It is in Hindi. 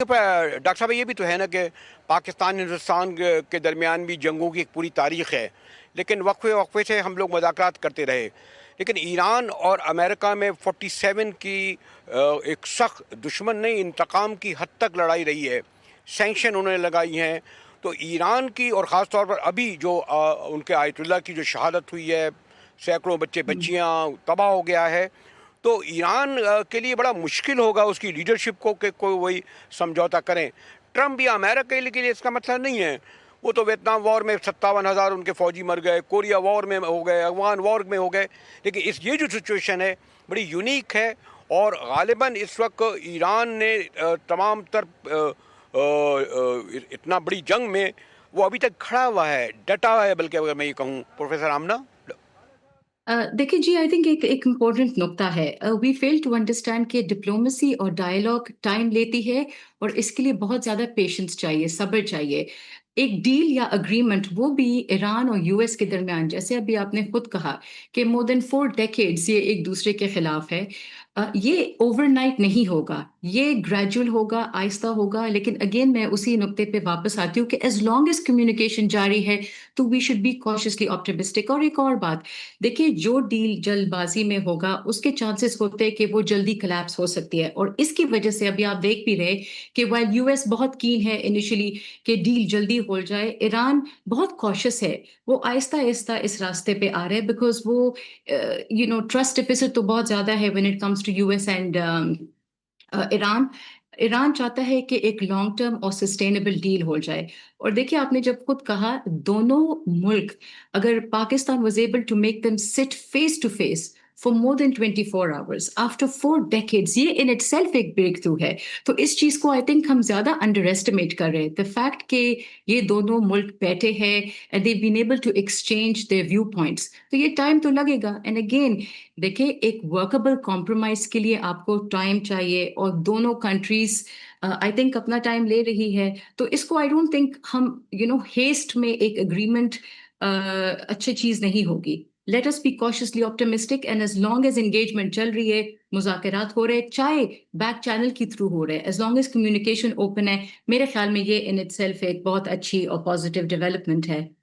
डॉक्टर साहब ये भी तो है ना कि पाकिस्तान हिंदुस्तान के दरमियान भी जंगों की एक पूरी तारीख है, लेकिन वक्फे वक्फे से हम लोग मुज़ाकरात करते रहे। लेकिन ईरान और अमेरिका में 47 की एक सख्त दुश्मन नहीं, इंतकाम की हद तक लड़ाई रही है। सैंक्शन उन्होंने लगाई हैं। तो ईरान की और ख़ास तौर पर अभी जो उनके आयतुल्लाह की जो शहादत हुई है, सैकड़ों बच्चे हुँ। बच्चियाँ तबाह हो गया है। तो ईरान के लिए बड़ा मुश्किल होगा उसकी लीडरशिप को कि कोई वही समझौता करें। ट्रंप या अमेरिका के लिए इसका मतलब नहीं है। वो तो वियतनाम वॉर में 57,000 उनके फौजी मर गए, कोरिया वॉर में हो गए, अफगान वॉर में हो गए। लेकिन इस ये जो सिचुएशन है बड़ी यूनिक है और ग़ालिबन इस वक्त ईरान ने तमाम तर इतना बड़ी जंग में वो अभी तक खड़ा हुआ है, डटा हुआ है, बल्कि अगर मैं ये कहूँ प्रोफेसर आमना। देखिए जी, आई थिंक एक इम्पोर्टेंट नुक्ता है। वी फेल टू अंडरस्टैंड कि डिप्लोमेसी और डायलॉग टाइम लेती है और इसके लिए बहुत ज़्यादा पेशेंस चाहिए, सब्र चाहिए। एक डील या एग्रीमेंट वो भी ईरान और यूएस के दरमियान, जैसे अभी आपने खुद कहा कि मोर देन 4 डेकेड्स ये एक दूसरे के खिलाफ है। ये ओवरनाइट नहीं होगा, ये ग्रेजुअल होगा, आहिस्ता होगा। लेकिन अगेन मैं उसी नुक्ते पे वापस आती हूँ कि एज़ लॉन्ग एज़ कम्युनिकेशन जारी है, तो we should be cautiously optimistic. और एक और बात, देखिए जो डील जल्दबाजी में होगा उसके चांसेस होते हैं कि वो जल्दी कोलैप्स हो सकती है। और इसकी वजह से अभी आप देख भी रहे कि व्हाइल यूएस बहुत कीन है इनिशियली कि डील जल्दी हो जाए, ईरान बहुत कॉशियस है। वो आहिस्ता आहिस्ता इस रास्ते पे आ रहे हैं बिकॉज वो ट्रस्ट डिफिसिट तो बहुत ज्यादा है when it comes to US and Iran. Iran चाहता है कि एक लॉन्ग टर्म और सस्टेनेबल डील हो जाए। और देखिए आपने जब खुद कहा, दोनों मुल्क, अगर Pakistan was able to make them sit face to face for more than 24 hours after 4 decades, ये इन इटसेल्फ एक ब्रेक थ्रू है। तो इस चीज को आई थिंक हम ज्यादा अंडर एस्टिमेट कर रहे हैं, द फैक्ट कि ये दोनों मुल्क बैठे हैं and they been able to exchange their viewpoints. तो ये टाइम तो लगेगा। एंड अगेन देखिए, एक वर्कबल कॉम्प्रोमाइज के लिए आपको टाइम चाहिए और दोनों कंट्रीज आई थिंक अपना टाइम ले रही है। तो इसको आई डोंट थिंक हम हेस्ट में एक एग्रीमेंट अच्छी चीज नहीं होगी। Let us be cautiously optimistic and as long as engagement चल रही है, मुज़ाकरात हो रहे, चाहे बैक चैनल के थ्रू हो रहे, as long as communication open है, मेरे ख्याल में ये इन इटसेल्फ एक बहुत अच्छी और पॉजिटिव डेवलपमेंट है।